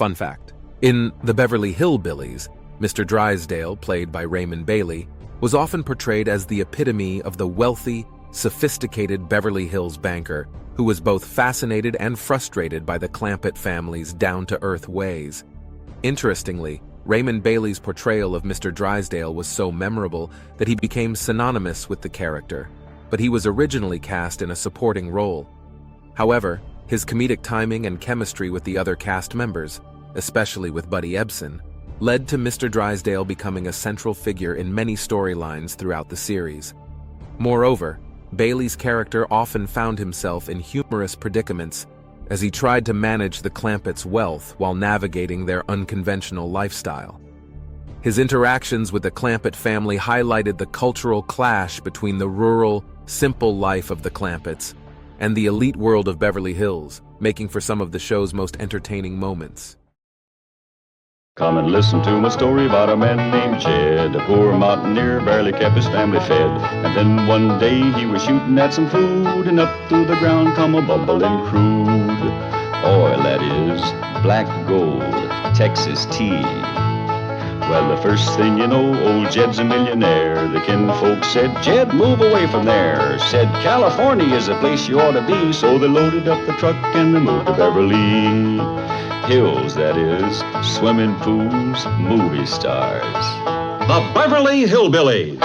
Fun fact: in the Beverly Hillbillies, Mr. Drysdale, played by Raymond Bailey, was often portrayed as the epitome of the wealthy, sophisticated Beverly Hills banker who was both fascinated and frustrated by the Clampett family's down-to-earth ways. Interestingly, Raymond Bailey's portrayal of Mr. Drysdale was so memorable that he became synonymous with the character, but he was originally cast in a supporting role. However, his comedic timing and chemistry with the other cast members, especially with Buddy Ebsen, led to Mr. Drysdale becoming a central figure in many storylines throughout the series. Moreover, Bailey's character often found himself in humorous predicaments as he tried to manage the Clampett's wealth while navigating their unconventional lifestyle. His interactions with the Clampett family highlighted the cultural clash between the rural, simple life of the Clampetts and the elite world of Beverly Hills, making for some of the show's most entertaining moments. Come and listen to my story about a man named Jed. A poor mountaineer barely kept his family fed. And then one day he was shooting at some food, and up through the ground come a bubbling crude oil, that is, black gold, Texas tea. Well, the first thing you know, old Jed's a millionaire. The kinfolk said, "Jed, move away from there." Said, "California is the place you ought to be." So they loaded up the truck and they moved to Beverly Hills, that is, swimming pools, movie stars. The Beverly Hillbillies.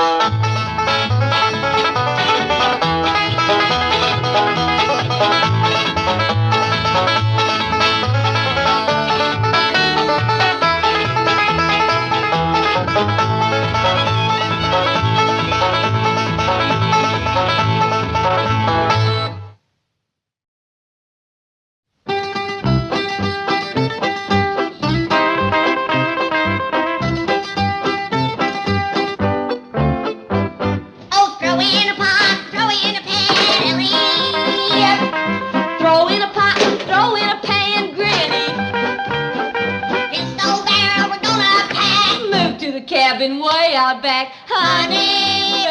Cabin way out back, honey,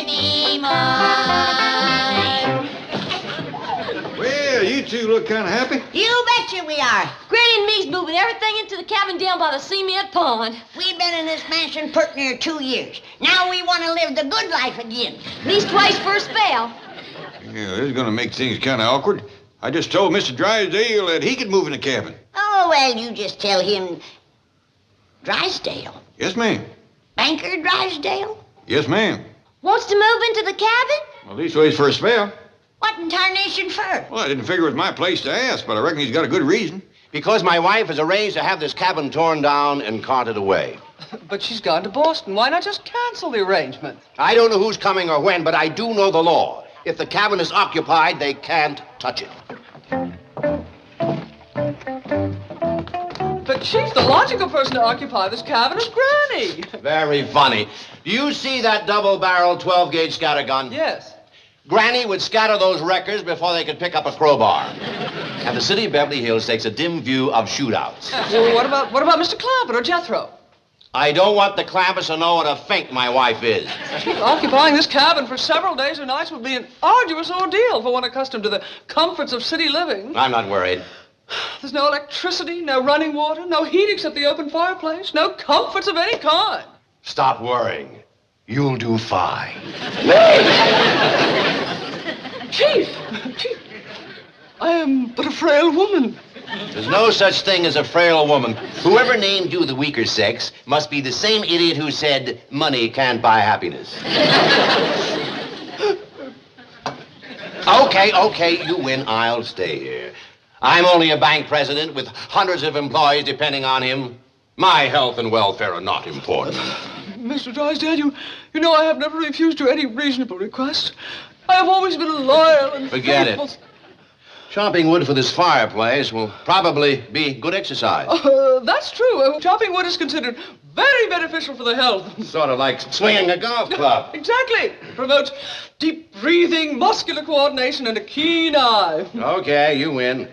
baby mine. Well, you two look kind of happy. You betcha we are. Granny and me's moving everything into the cabin down by the cement pond. We've been in this mansion pert near 2 years. Now we want to live the good life again. Leastways for a spell. Yeah, this is going to make things kind of awkward. I just told Mr. Drysdale that he could move in the cabin. Oh, well, you just tell him Drysdale. Yes, ma'am. Banker Drysdale? Yes, ma'am. Wants to move into the cabin? Well, leastways for a spell. What in tarnation for? Well, I didn't figure it was my place to ask, but I reckon he's got a good reason. Because my wife has arranged to have this cabin torn down and carted away. But she's gone to Boston. Why not just cancel the arrangement? I don't know who's coming or when, but I do know the law. If the cabin is occupied, they can't touch it. But, Chief, the logical person to occupy this cabin is Granny. Very funny. Do you see that double-barreled 12-gauge scatter gun? Yes. Granny would scatter those wreckers before they could pick up a crowbar. And the city of Beverly Hills takes a dim view of shootouts. Well, what about Mr. Clampett or Jethro? I don't want the Clampetts to know what a fink my wife is. Chief, occupying this cabin for several days or nights would be an arduous ordeal for one accustomed to the comforts of city living. I'm not worried. There's no electricity, no running water, no heat except the open fireplace, no comforts of any kind. Stop worrying. You'll do fine. Chief, I am but a frail woman. There's no such thing as a frail woman. Whoever named you the weaker sex must be the same idiot who said money can't buy happiness. Okay, you win. I'll stay here. I'm only a bank president with hundreds of employees depending on him. My health and welfare are not important. Mr. Drysdale, you know I have never refused you any reasonable request. I have always been loyal and Forget faithful. it. Chopping wood for this fireplace will probably be good exercise. That's true. Chopping wood is considered very beneficial for the health. Sort of like swinging a golf club. Exactly. It promotes deep breathing, muscular coordination, and a keen eye. Okay, you win.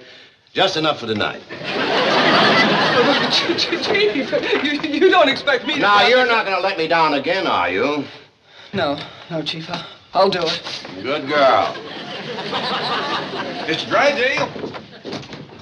Just enough for tonight. Chief, you don't expect me to... Now, you're not going to let me down again, are you? No, Chief. I'll do it. Good girl. Mr. Drysdale?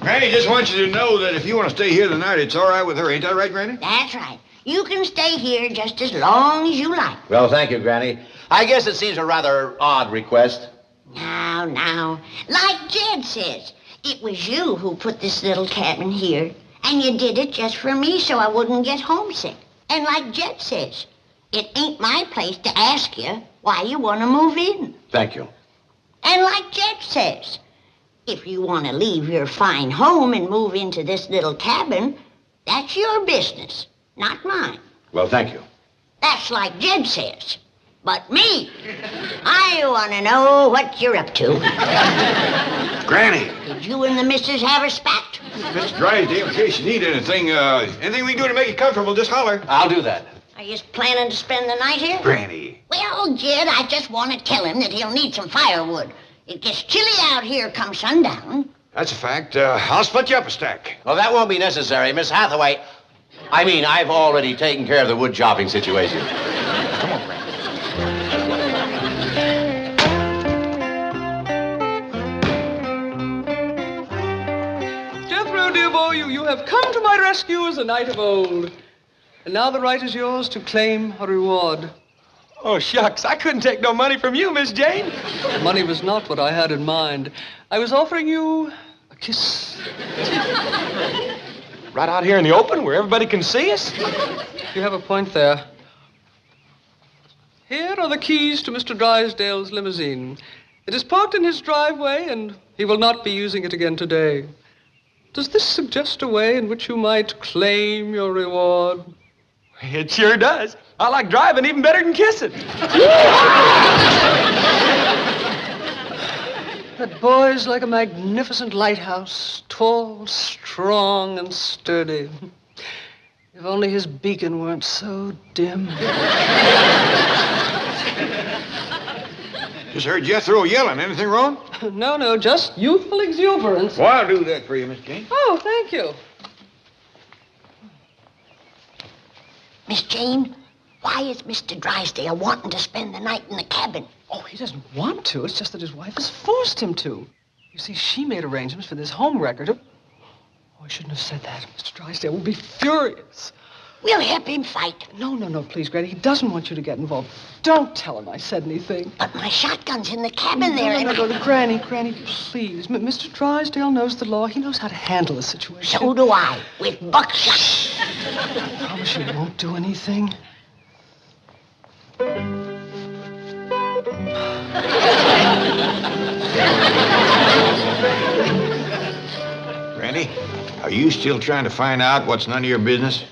Granny just wants you to know that if you want to stay here tonight, it's all right with her. Ain't that right, Granny? That's right. You can stay here just as long as you like. Well, thank you, Granny. I guess it seems a rather odd request. Now. Like Jed says, it was you who put this little cabin here, and you did it just for me so I wouldn't get homesick. And like Jed says, it ain't my place to ask you why you want to move in. Thank you. And like Jed says, if you want to leave your fine home and move into this little cabin, that's your business, not mine. Well, thank you. That's like Jed says. But me, I want to know what you're up to. Granny. Did you and the missus have a spat? Mr. Drysdale, in case you need anything, anything we can do to make you comfortable, just holler. I'll do that. Are you planning to spend the night here? Granny. Well, Jed, I just want to tell him that he'll need some firewood. It gets chilly out here come sundown. That's a fact. I'll split you up a stack. Well, that won't be necessary, Miss Hathaway. I've already taken care of the wood chopping situation. Come on, Granny. Jethro, dear boy, you have come to my rescue as a knight of old. And now the right is yours to claim a reward. Oh, shucks, I couldn't take no money from you, Miss Jane. Money was not what I had in mind. I was offering you a kiss. Right out here in the open where everybody can see us? You have a point there. Here are the keys to Mr. Drysdale's limousine. It is parked in his driveway, and he will not be using it again today. Does this suggest a way in which you might claim your reward? It sure does. I like driving even better than kissing. That boy's like a magnificent lighthouse, tall, strong, and sturdy. If only his beacon weren't so dim. Just heard Jethro yelling. Anything wrong? No, just youthful exuberance. Well, I'll do that for you, Miss Jane. Oh, thank you. Miss Jane, why is Mr. Drysdale wanting to spend the night in the cabin? Oh, he doesn't want to. It's just that his wife has forced him to. You see, she made arrangements for this home record. Oh, I shouldn't have said that. Mr. Drysdale will be furious. We'll help him fight. No, please, Granny. He doesn't want you to get involved. Don't tell him I said anything. But my shotgun's in the cabin there. No, Granny, please. Mr. Drysdale knows the law. He knows how to handle a situation. So do I, with buckshot. I promise you won't do anything. Granny, are you still trying to find out what's none of your business?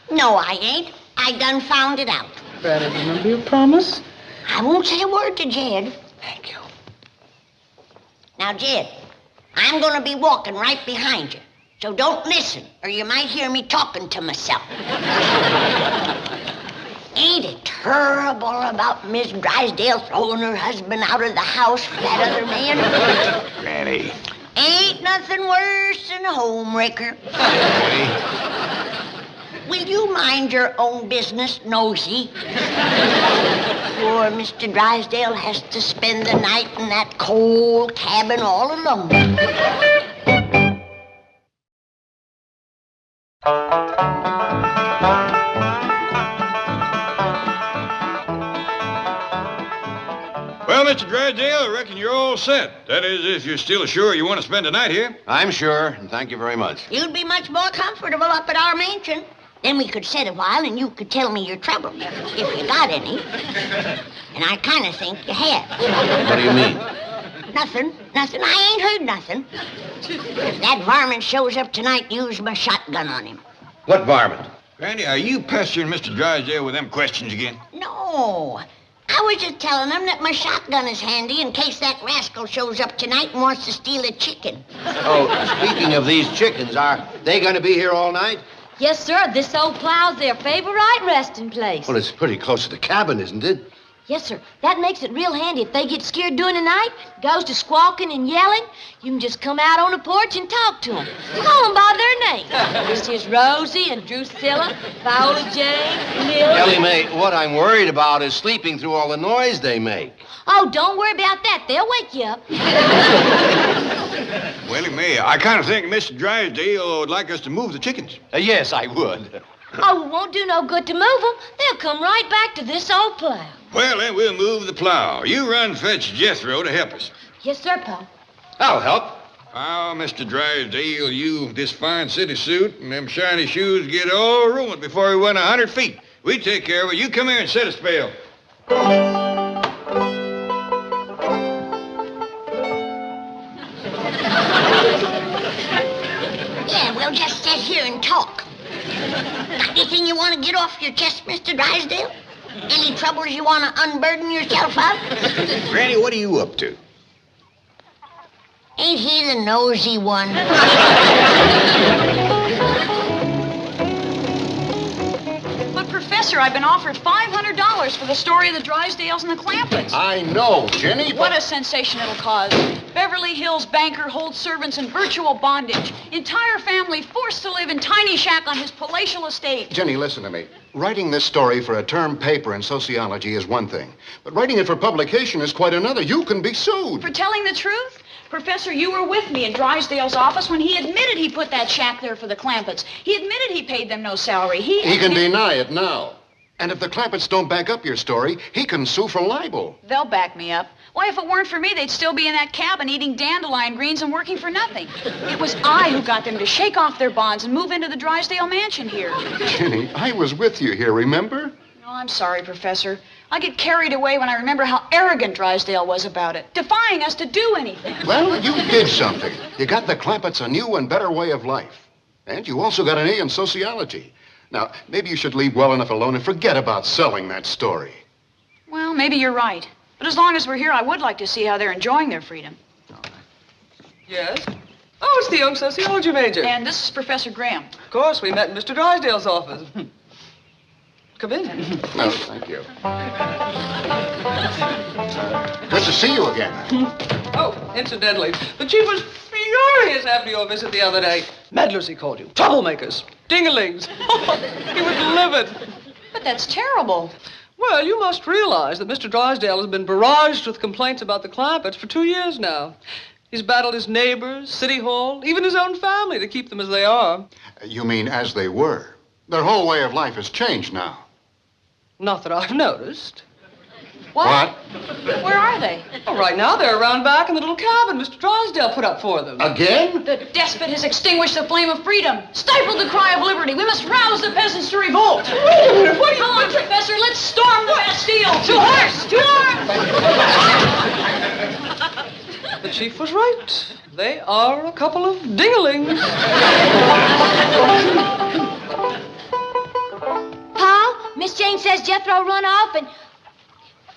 No, I ain't. I done found it out. Granny, remember your promise? I won't say a word to Jed. Thank you. Now, Jed, I'm going to be walking right behind you. So don't listen, or you might hear me talking to myself. Ain't it terrible about Miss Drysdale throwing her husband out of the house for that other man? Granny. Ain't nothing worse than a homewrecker. Granny. Will you mind your own business, nosy? Poor Mr. Drysdale has to spend the night in that cold cabin all alone. Well, Mr. Drysdale, I reckon you're all set. That is, if you're still sure you want to spend the night here. I'm sure, and thank you very much. You'd be much more comfortable up at our mansion. Then we could sit a while and you could tell me your troubles, if you got any. And I kind of think you have. What do you mean? Nothing. I ain't heard nothing. If that varmint shows up tonight, use my shotgun on him. What varmint? Granny, are you pestering Mr. Drysdale with them questions again? No. I was just telling him that my shotgun is handy in case that rascal shows up tonight and wants to steal a chicken. Oh, speaking of these chickens, are they going to be here all night? Yes, sir. This old plow's their favorite resting place. Well, it's pretty close to the cabin, isn't it? Yes, sir. That makes it real handy. If they get scared during the night, goes to squawking and yelling, you can just come out on the porch and talk to them. Call them by their name. This is Rosie and Drusilla, Viola Jane, Millie. Ellie Mae, what I'm worried about is sleeping through all the noise they make. Oh, don't worry about that. They'll wake you up. Well, he may. I kind of think Mr. Drysdale would like us to move the chickens. Yes, I would. Oh, it won't do no good to move them. They'll come right back to this old plow. Well, then we'll move the plow. You run fetch Jethro to help us. Yes, sir, Pa. I'll help. Oh, Mr. Drysdale, you, this fine city suit and them shiny shoes get all ruined before we went 100 feet. We take care of it. You come here and set a spell. Yeah, we'll just sit here and talk. Got anything you want to get off your chest, Mr. Drysdale? Any troubles you want to unburden yourself of? Granny, what are you up to? Ain't he the nosy one? But, Professor, I've been offered $500 for the story of the Drysdales and the Clampetts. I know, Jenny, but... What a sensation it'll cause. Beverly Hills banker holds servants in virtual bondage. Entire family forced to live in tiny shack on his palatial estate. Jenny, listen to me. Writing this story for a term paper in sociology is one thing, but writing it for publication is quite another. You can be sued. For telling the truth? Professor, you were with me in Drysdale's office when he admitted he put that shack there for the Clampetts. He admitted he paid them no salary. He can deny it now. And if the Clampetts don't back up your story, he can sue for libel. They'll back me up. Why, if it weren't for me, they'd still be in that cabin eating dandelion greens and working for nothing. It was I who got them to shake off their bonds and move into the Drysdale mansion here. Jenny, I was with you here, remember? No, I'm sorry, Professor. I get carried away when I remember how arrogant Drysdale was about it, defying us to do anything. Well, you did something. You got the Clampetts a new and better way of life. And you also got an A in sociology. Now, maybe you should leave well enough alone and forget about selling that story. Well, maybe you're right. But as long as we're here, I would like to see how they're enjoying their freedom. Yes? Oh, it's the young sociology major. And this is Professor Graham. Of course, we met in Mr. Drysdale's office. Come in. No, thank you. Good to see you again. Oh, incidentally, the chief was furious after your visit the other day. Meddlers, he called you. Troublemakers. Dinglings. He was livid. But that's terrible. Well, you must realize that Mr. Drysdale has been barraged with complaints about the Clampetts for 2 years now. He's battled his neighbors, City Hall, even his own family to keep them as they are. You mean as they were? Their whole way of life has changed now. Not that I've noticed. What? Where are they? Oh, right now they're around back in the little cabin Mr. Drysdale put up for them. Again? The despot has extinguished the flame of freedom, stifled the cry of liberty. We must rouse the peasants to revolt. Come on, Professor, let's storm the Bastille. To horse! To arms! The chief was right. They are a couple of dinglings. Pa, Miss Jane says Jethro run off and...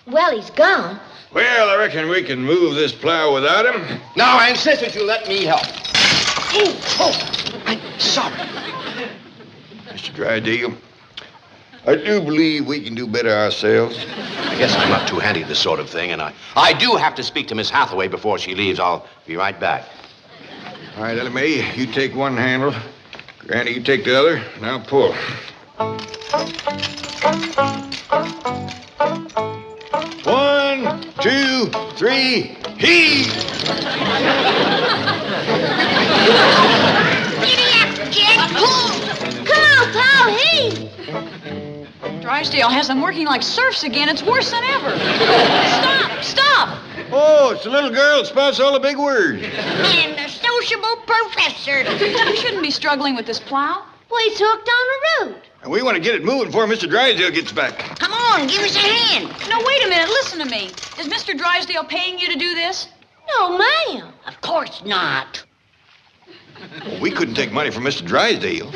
Well, he's gone. Well, I reckon we can move this plow without him. Now, I insist that you let me help. I'm sorry. Mr. Drysdale, I do believe we can do better ourselves. I guess I'm not too handy at this sort of thing, and I do have to speak to Miss Hathaway before she leaves. I'll be right back. All right, Ellie Mae, you take one handle. Granny, you take the other. Now pull. One, two, three, heave! Giddy up, Jet. Pull. Come on, Pa, heave! Drysdale has them working like serfs again. It's worse than ever. Stop! Stop! Oh, it's the little girl that spouts all the big words. And the sociable professor. You shouldn't be struggling with this plow. Well, he's hooked on the root. And we want to get it moving before Mr. Drysdale gets back. Come on, give us a hand. No, wait a minute. Listen to me. Is Mr. Drysdale paying you to do this? No, ma'am. Of course not. Well, we couldn't take money from Mr. Drysdale.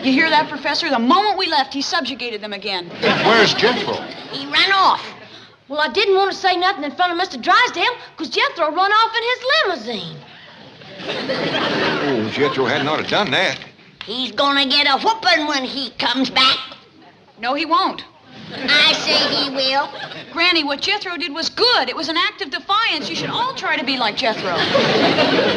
You hear that, Professor? The moment we left, he subjugated them again. Where's Jethro? He ran off. Well, I didn't want to say nothing in front of Mr. Drysdale because Jethro run off in his limousine. Oh, Jethro hadn't ought to done that. He's gonna get a whooping when he comes back. No, he won't. I say he will. Granny, what Jethro did was good. It was an act of defiance. You should all try to be like Jethro.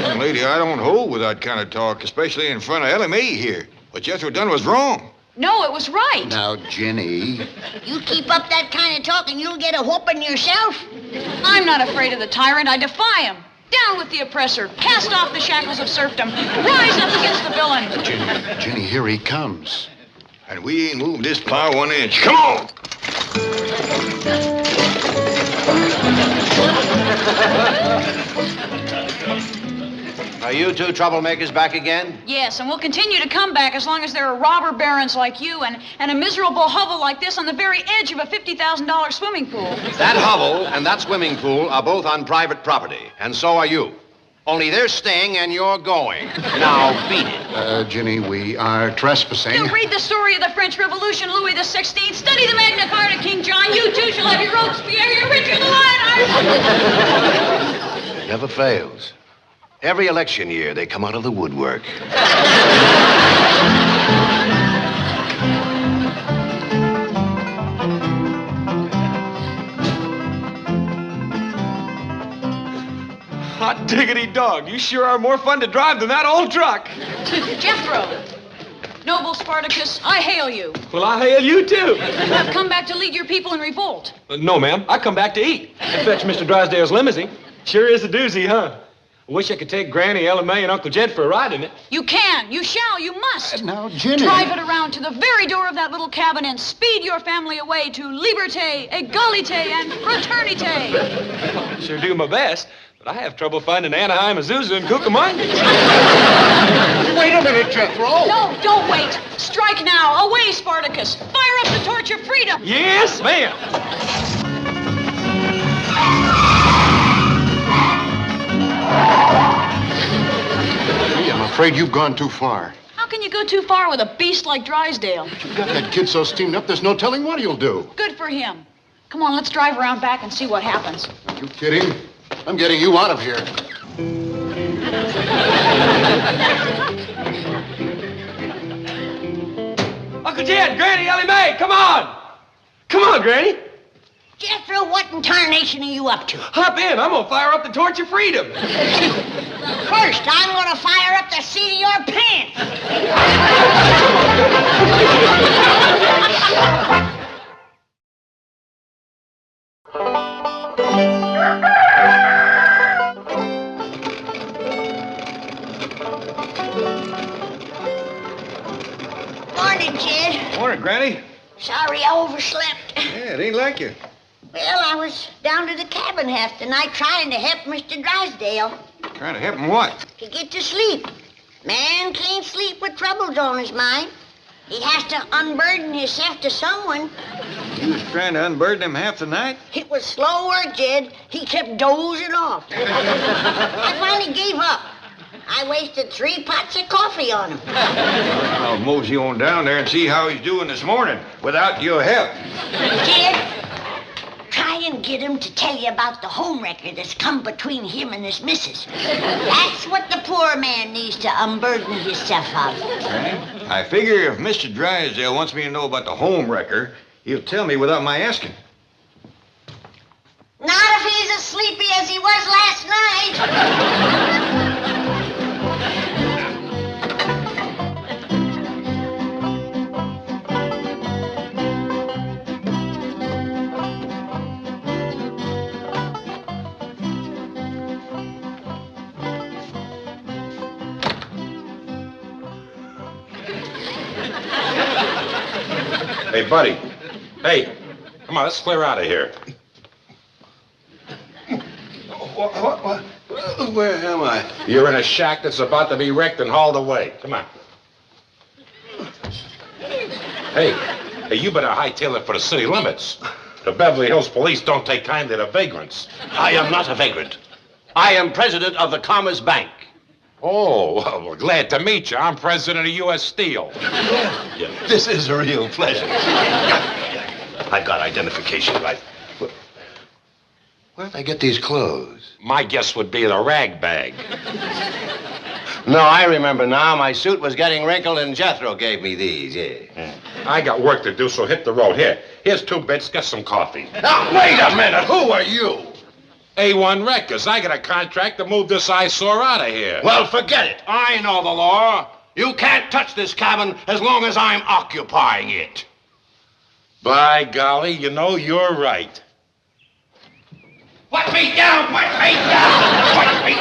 Young lady, I don't hold with that kind of talk, especially in front of Ellie Mae here. What Jethro done was wrong. No, it was right. Now, Jenny. You keep up that kind of talk and you'll get a whooping yourself. I'm not afraid of the tyrant. I defy him. Down with the oppressor. Cast off the shackles of serfdom. Rise up against the villain. Ginny, here he comes. And we ain't moved this plow 1 inch. Come on! Are you two troublemakers back again? Yes, and we'll continue to come back as long as there are robber barons like you and a miserable hovel like this on the very edge of a $50,000 swimming pool. That hovel and that swimming pool are both on private property, and so are you. Only they're staying and you're going. Now, beat it. Ginny, we are trespassing. You read the story of the French Revolution, Louis XVI. Study the Magna Carta, King John. You too shall have your Robespierre, your Richard the Lion. Never fails. Every election year, they come out of the woodwork. Hot diggity dog. You sure are more fun to drive than that old truck. Jethro, noble Spartacus, I hail you. Well, I hail you, too. You have come back to lead your people in revolt. No, ma'am. I come back to eat. And fetch Mr. Drysdale's limousine. Sure is a doozy, huh? I wish I could take Granny, Ella May, and Uncle Jed for a ride in it. You can, you shall, you must. Now, Ginny. Drive it around to the very door of that little cabin and speed your family away to liberté, egalite, and fraternité. Sure do my best, but I have trouble finding Anaheim, Azusa, and Cucamonga. Wait a minute, Jethro. No, don't wait. Strike now. Away, Spartacus. Fire up the torch of freedom. Yes, ma'am. I'm afraid you've gone too far. How can you go too far with a beast like Drysdale? You've got that kid so steamed up, there's no telling what he'll do. Good for him. Come on, let's drive around back and see what happens. Are you kidding? I'm getting you out of here. Uncle Jed, Granny, Ellie Mae, come on! Come on, Granny. Jethro, what in tarnation are you up to? Hop in. I'm gonna fire up the torch of freedom. First, I'm gonna fire up the seat of your pants. Morning, Jed. Morning, Granny. Sorry I overslept. Yeah, it ain't like you. Well, I was down to the cabin half the night trying to help Mr. Drysdale. Trying to help him what? To get to sleep. Man can't sleep with troubles on his mind. He has to unburden himself to someone. You was trying to unburden him half the night? It was slow work, Jed. He kept dozing off. I finally gave up. I wasted 3 pots of coffee on him. I'll mosey on down there and see how he's doing this morning without your help. Jed, try and get him to tell you about the homewrecker that's come between him and his missus. That's what the poor man needs to unburden himself of. Granny, I figure if Mr. Drysdale wants me to know about the home wrecker, he'll tell me without my asking. Not if he's as sleepy as he was last night. Hey, buddy. Hey, come on, let's clear out of here. What? Where am I? You're in a shack that's about to be wrecked and hauled away. Come on. Hey, you better hightail it for the city limits. The Beverly Hills police don't take kindly to vagrants. I am not a vagrant. I am president of the Commerce Bank. Oh, well, we're glad to meet you. I'm president of U.S. Steel. Yeah, this is a real pleasure. I've got identification right. Where'd I get these clothes? My guess would be the rag bag. No, I remember now. My suit was getting wrinkled and Jethro gave me these, yeah. I got work to do, so hit the road. Here's 2 bits. Get some coffee. Now, wait a minute. Who are you? A1 Records. I got a contract to move this eyesore out of here. Well, forget it. I know the law. You can't touch this cabin as long as I'm occupying it. By golly, you know, you're right. Put me down! Put me down! Put me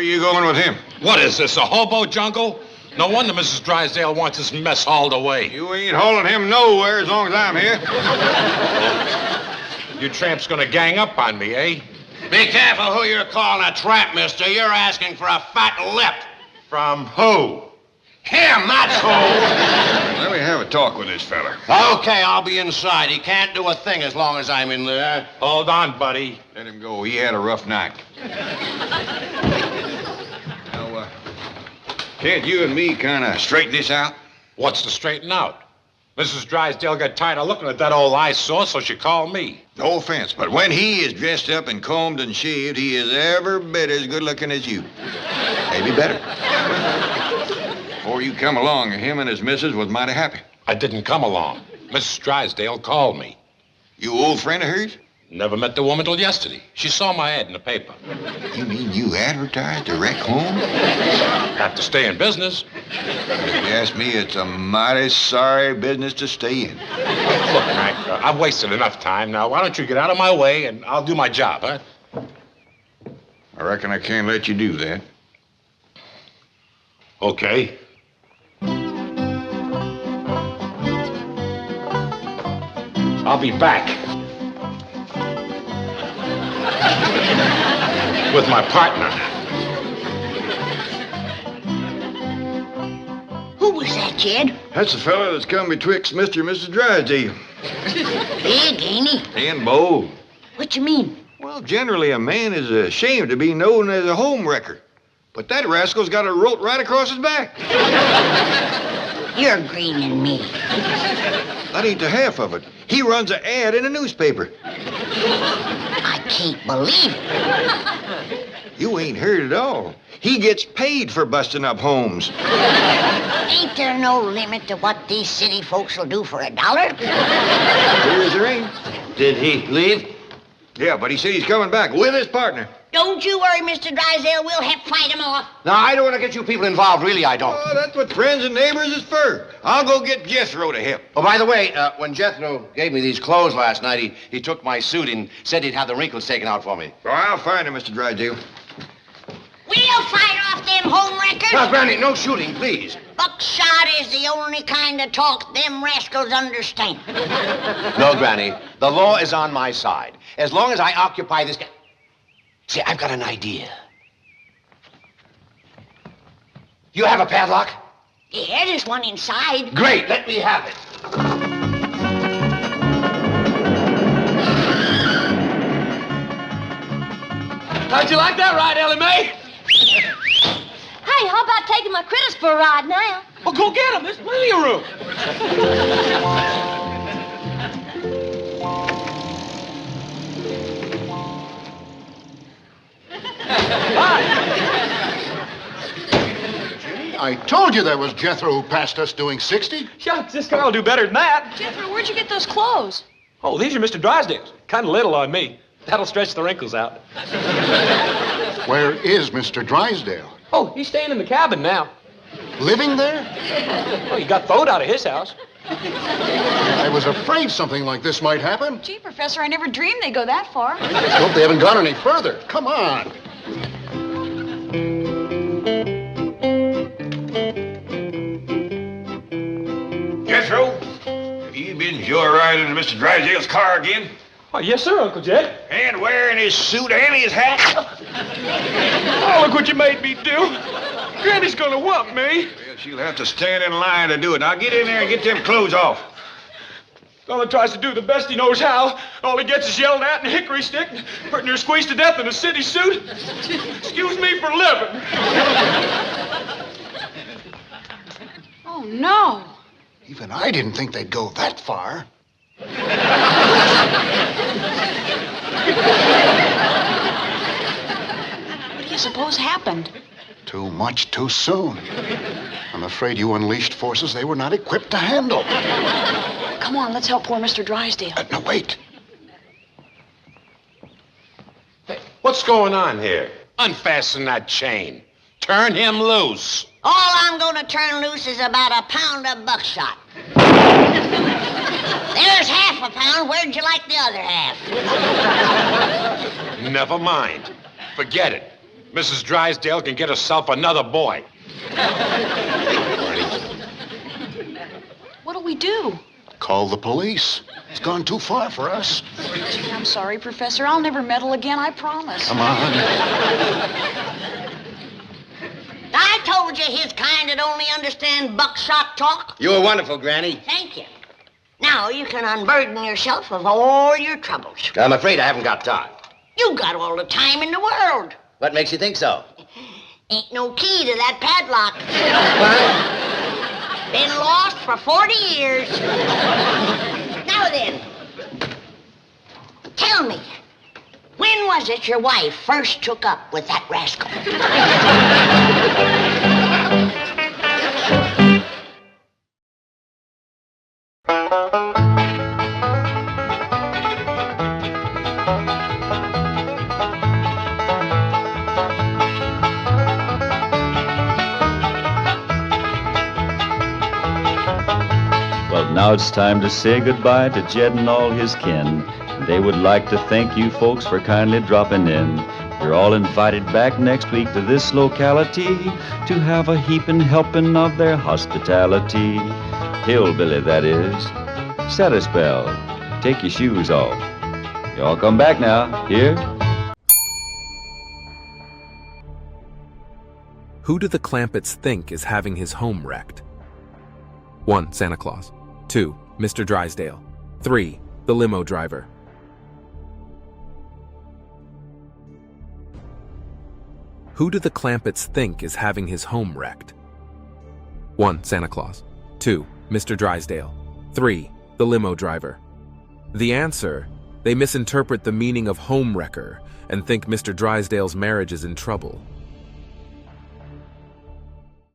you going with him? What is this, a hobo jungle? No wonder Mrs. Drysdale wants this mess hauled away. You ain't hauling him nowhere as long as I'm here. You tramps gonna gang up on me, eh? Be careful who you're calling a tramp, mister. You're asking for a fat lip. From who? Him, that's who. Let me have a talk with this fella. Okay, I'll be inside. He can't do a thing as long as I'm in there. Hold on, buddy. Let him go. He had a rough night. Now, can't you and me kind of straighten this out? What's to straighten out? Mrs. Drysdale got tired of looking at that old eyesore, so she called me. No offense, but when he is dressed up and combed and shaved, he is every bit as good looking as you. Maybe better. Before you come along, him and his missus was mighty happy. I didn't come along. Mrs. Drysdale called me. You old friend of hers? Never met the woman till yesterday. She saw my ad in the paper. You mean you advertised a wreck home? Have to stay in business. If you ask me, it's a mighty sorry business to stay in. Look, Mac, I've wasted enough time. Now, why don't you get out of my way and I'll do my job, huh? I reckon I can't let you do that. Okay. I'll be back. With my partner. Who was that, Jed? That's the fella that's come betwixt Mr. and Mrs. Drysdale. Big, ain't he? And bold. What you mean? Well, generally a man is ashamed to be known as a home wrecker. But that rascal's got a rope right across his back. You're greening me. That ain't the half of it. He runs an ad in a newspaper. I can't believe it. You ain't heard it all. He gets paid for busting up homes. Ain't there no limit to what these city folks will do for $1? There is, there ain't. Did he leave? Yeah, but he said he's coming back with his partner. Don't you worry, Mr. Drysdale. We'll help fight him off. No, I don't want to get you people involved. Really, I don't. Oh, that's what friends and neighbors is for. I'll go get Jethro to help. Oh, by the way, when Jethro gave me these clothes last night, he took my suit and said he'd have the wrinkles taken out for me. Oh, I'll find him, Mr. Drysdale. We'll fight off them home wreckers. Now, Granny, no shooting, please. Buckshot is the only kind of talk them rascals understand. No, Granny. The law is on my side. As long as I occupy this... See, I've got an idea. You have a padlock? Yeah, there's one inside. Great, let me have it. How'd you like that ride, Ellie Mae? Hey, how about taking my critters for a ride now? Well, go get them. There's plenty of room. I told you there was Jethro who passed us doing 60. Shucks, this car will do better than that. Jethro, where'd you get those clothes? Oh, these are Mr. Drysdale's. Kind of little on me. That'll stretch the wrinkles out. Where is Mr. Drysdale? Oh, he's staying in the cabin now. Living there? Oh, he got throwed out of his house. I was afraid something like this might happen. Gee, Professor, I never dreamed they'd go that far. I just hope they haven't gone any further. Come on. Jethro, have you been joyriding in Mr. Drysdale's car again? Oh, yes, sir, Uncle Jed. And wearing his suit and his hat? Oh, look what you made me do. Granny's gonna whoop me. Well, she'll have to stand in line to do it. Now get in there and get them clothes off. Fella tries to do the best he knows how. All he gets is yelled at and a hickory stick, pretty near squeezed to death in a city suit. Excuse me for living. Oh, no. Even I didn't think they'd go that far. What do you suppose happened? Too much too soon. I'm afraid you unleashed forces they were not equipped to handle. Come on, let's help poor Mr. Drysdale. No, wait. Hey, what's going on here? Unfasten that chain. Turn him loose. All I'm going to turn loose is about a pound of buckshot. There's half a pound. Where'd you like the other half? Never mind. Forget it. Mrs. Drysdale can get herself another boy. What'll we do? Call the police. It's gone too far for us. Gee, I'm sorry, Professor. I'll never meddle again, I promise. Come on. I told you his kind would only understand buckshot talk. You were wonderful, Granny. Thank you. Now you can unburden yourself of all your troubles. I'm afraid I haven't got time. You got all the time in the world. What makes you think so? Ain't no key to that padlock. Been lost for 40 years. Now then, tell me, when was it your wife first took up with that rascal? Well, now it's time to say goodbye to Jed and all his kin. They would like to thank you folks for kindly dropping in. You're all invited back next week to this locality to have a heaping helping of their hospitality. Hillbilly, that is. Set a spell. Take your shoes off. Y'all come back now. Here? Who do the Clampetts think is having his home wrecked? 1. Santa Claus. 2. Mr. Drysdale. 3. The limo driver. Who do the Clampetts think is having his home wrecked? 1. Santa Claus. 2. Mr. Drysdale. 3. The limo driver. The answer: they misinterpret the meaning of home wrecker and think Mr. Drysdale's marriage is in trouble.